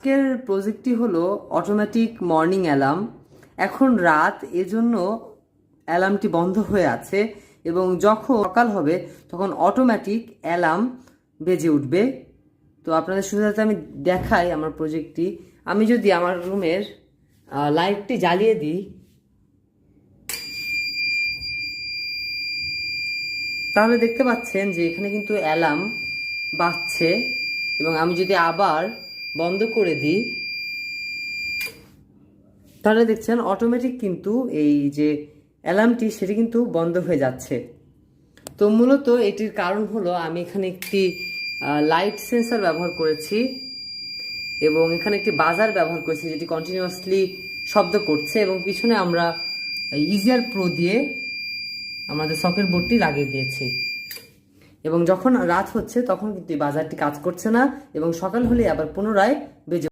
আজকের প্রজেক্টটি হলো automatic morning alarm. এখন রাত, এজন্য অ্যালার্মটি বন্ধ হয়ে আছে এবং যখন সকাল হবে তখন অটোমেটিক অ্যালার্ম বেজে উঠবে। তো আপনাদের সুবিধাতে আমি দেখাই আমার প্রজেক্টটি। আমি যদি আমার রুমের লাইটটি জ্বালিয়ে দিই তাহলে দেখতে পাচ্ছেন যে এখানে কিন্তু অ্যালার্ম বাজছে, এবং আমি যদি আবার বন্ধ করে দিই তাহলে দেখছেন অটোমেটিক কিন্তু এই যে অ্যালার্মটি সেটি কিন্তু বন্ধ হয়ে যাচ্ছে। তো মূলত এটির কারণ হলো আমি এখানে একটি লাইট সেন্সর ব্যবহার করেছি এবং এখানে একটি বাজার ব্যবহার করেছি যেটি কন্টিনিউয়াসলি শব্দ করছে, এবং পিছনে আমরা ইজিয়ার প্রো দিয়ে আমাদের সকেট বোর্ডটি লাগিয়ে দিয়েছি। এবং যখন রাত হচ্ছে তখন কিন্তু এই বাজারটি কাজ করছে না, এবং সকাল হলে আবার পুনরায় বেজে